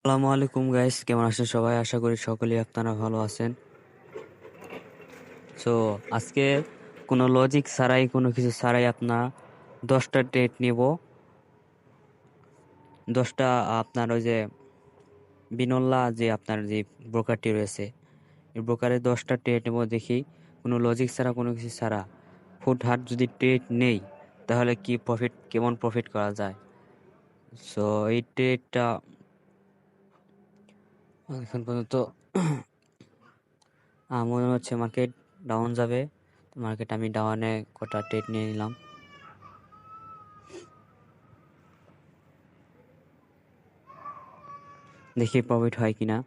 আসসালামু আলাইকুম গাইস, কেমন আছেন সবাই? আশা করি সকলেই আপনারা ভালো আছেন। সো আজকে কোনো লজিক ছাড়াই, কোনো কিছু ছাড়াই আপনার 10টা ট্রেড নিব। 10টা আপনার ওই যে বিনল্লা যে আপনার যে ব্রোকারটি রয়েছে, এই ব্রোকারে 10টা ট্রেড নেব। দেখি কোনো লজিক ছাড়া, কোনো কিছু ছাড়া হুটহাট যদি ট্রেড নেই তাহলে কি প্রফিট, কেমন প্রফিট করা যায়। সো এই ট্রেডটা এখন পর্যন্ত মনে হচ্ছে মার্কেট ডাউন যাবে। মার্কেট আমি ডাউনে কটা ট্রেড নিয়ে নিলাম। দেখি প্রফিট হয় কিনা।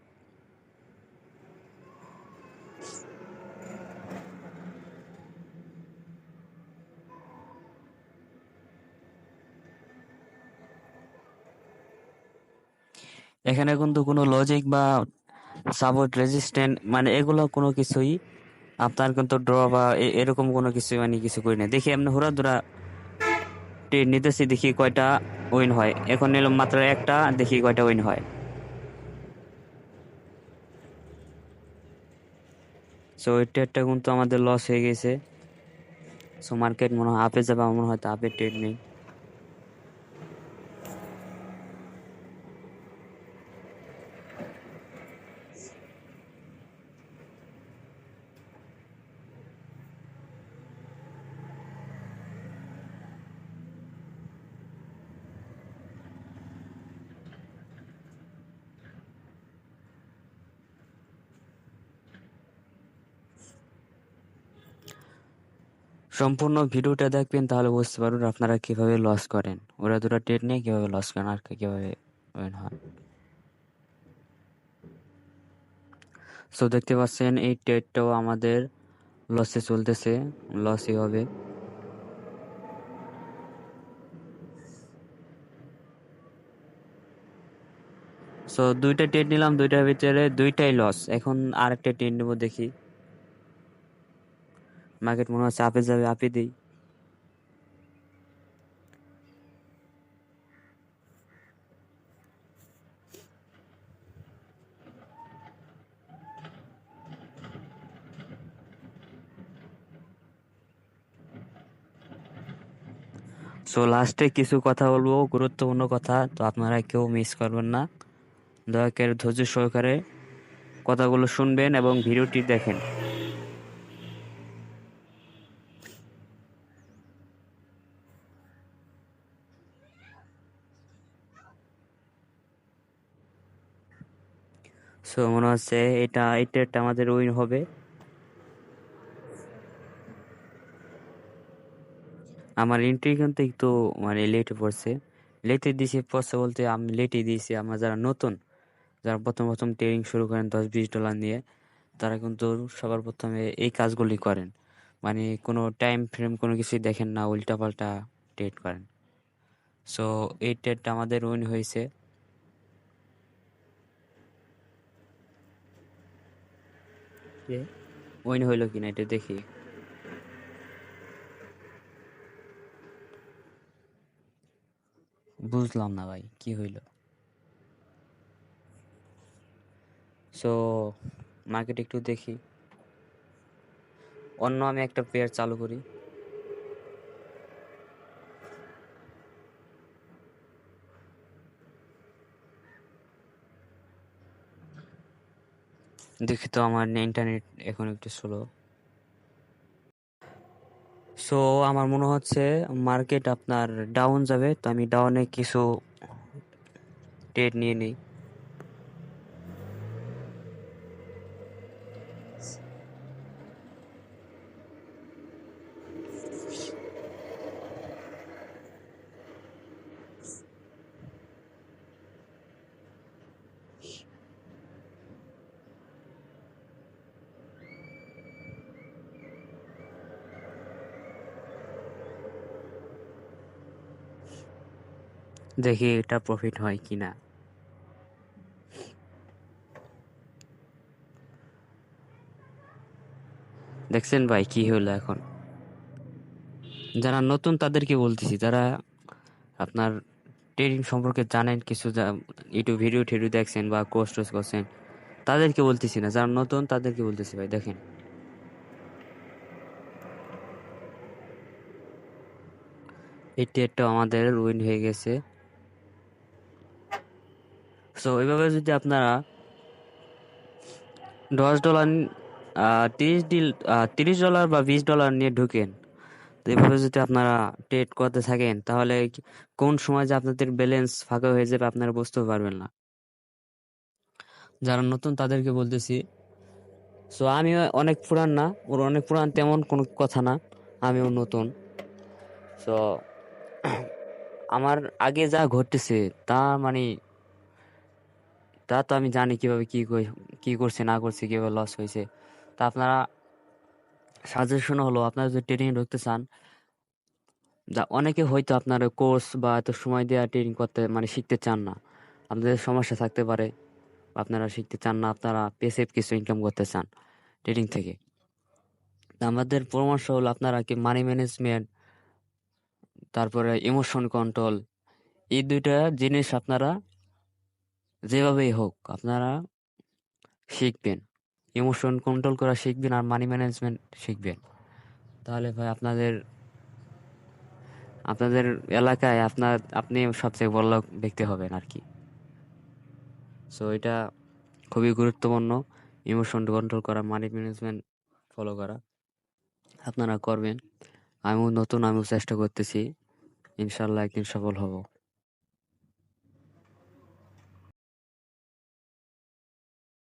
এখানে কিন্তু কোনো লজিক বা সাপোর্ট রেজিস্ট্যান্ট মানে এগুলো কোনো কিছুই আপনার কিন্তু ড্র বা এরকম কোনো কিছু মানে কিছু করি না। দেখি এমনি হুড়াধুরা ট্রেড নিতেছি, দেখি কয়টা উইন হয়। এখন নিলাম মাত্র একটা, দেখি কয়টা উইন হয়। সো ওই ট্রেডটা কিন্তু আমাদের লস হয়ে গেছে। সো মার্কেট মনে হয় আপে যাবে, আমার মনে হয় আপে ট্রেড নেই। সম্পূর্ণ ভিডিওটা দেখবেন, তাহলে বুঝতে পারবেন আপনারা কিভাবে লস করেন। ওরা দুটো ট্রেড নিয়ে কিভাবে লস করেন আর কিভাবে উইন হয়। সো দেখতে পাচ্ছেন এই ট্রেডটাও আমাদের লসে চলতেছে, লসই হবে। সো দুইটা ট্রেড নিলাম, দুইটার ভিতরে দুইটাই লস। এখন আরেকটা ট্রেড নেবো, দেখি মার্কেট মনে হচ্ছে আপে যাবে, আপে দিই। সো লাস্টে কিছু কথা বলবো, গুরুত্বপূর্ণ কথা, তো আপনারা কেউ মিস করবেন না। দয়া করে ধৈর্য সহকারে কথাগুলো শুনবেন এবং ভিডিওটি দেখেন। সো মনে হচ্ছে এই ট্রেডটা আমাদের উইন হবে। আমার এন্ট্রি কিন্তু একটু মানে লেটে পড়ছে। লেটে দিয়েছি পড়ছে বলতে আমি লেটে দিয়েছি। আমরা যারা নতুন, যারা প্রথম প্রথম ট্রেডিং শুরু করেন $10-20 নিয়ে, তারা কিন্তু সবার প্রথমে এই কাজগুলি করেন। মানে কোনো টাইম ফ্রেম কোনো কিছুই দেখেন না, উল্টাপাল্টা ট্রেড করেন। সো এই ট্রেডটা আমাদের উইন হয়েছে। উইন হইলো কিনা এটা দেখি। বুঝলাম না ভাই, কি হইলো। সো মার্কেট একটু দেখি, অন্য আমি একটা পেয়ার চালু করি। দেখি তো, আমার ইন্টারনেট এখন একটু স্লো। সো আমার মনে হচ্ছে মার্কেট আপনার ডাউন যাবে, তো আমি ডাউনে কিছু ট্রেড নিয়ে নিই। দেখি এটা প্রফিট হয় কিনা। দেখছেন ভাই কি হলো এখন। যারা নতুন তাদেরকে বলতেছি, যারা আপনার ট্রেডিং সম্পর্কে জানেন, কিছু ইউটিউব ভিডিও টিডিও দেখছেন বা কোর্স টোর্স করছেন, তাদেরকে বলতেছি না, যারা নতুন তাদেরকে বলতেছি ভাই। দেখেন এই ট্রেডটা আমাদের উইন হয়ে গেছে। সো এইভাবে যদি আপনারা $10 $30 বা $20 নিয়ে ঢুকেন, তো এভাবে যদি আপনারা ট্রেড করতে থাকেন, তাহলে কোন সময় যে আপনাদের ব্যালেন্স ফাঁকা হয়ে যাবে আপনারা বুঝতেও পারবেন না। যারা নতুন তাদেরকে বলতেছি। সো আমি অনেক পুরান না, ওর অনেক পুরান তেমন কোনো কথা না, আমিও নতুন। সো আমার আগে যা ঘটতেছে তা মানে তা তো আমি জানি কিভাবে কি করছে না করছে, কিভাবে লস হয়েছে। তা আপনারা সাজেশন হলো, আপনারা যদি ট্রেডিং ঢুকতে চান, যা অনেকে হয়তো আপনার কোর্স বা এত সময় দেওয়া ট্রেডিং করতে মানে শিখতে চান না, আপনাদের সমস্যা থাকতে পারে, আপনারা শিখতে চান না, আপনারা পেসিভ কিছু ইনকাম করতে চান ট্রেডিং থেকে। তা আমাদের পরামর্শ হলো আপনারা কি মানি ম্যানেজমেন্ট, তারপরে ইমোশন কন্ট্রোল, এই দুইটা জিনিস আপনারা যেভাবেই হোক আপনারা শিখবেন। ইমোশন কন্ট্রোল করা শিখবেন আর মানি ম্যানেজমেন্ট শিখবেন। তাহলে ভাই আপনাদের আপনাদের এলাকায় আপনি সবচেয়ে বড় ব্যক্তি হবেন আর কি। সো এটা খুবই গুরুত্বপূর্ণ, ইমোশন কন্ট্রোল করা, মানি ম্যানেজমেন্ট ফলো করা। আপনারা করবেন। আমিও নতুন, আমিও চেষ্টা করতেছি, ইনশাল্লাহ একদিন সফল হব।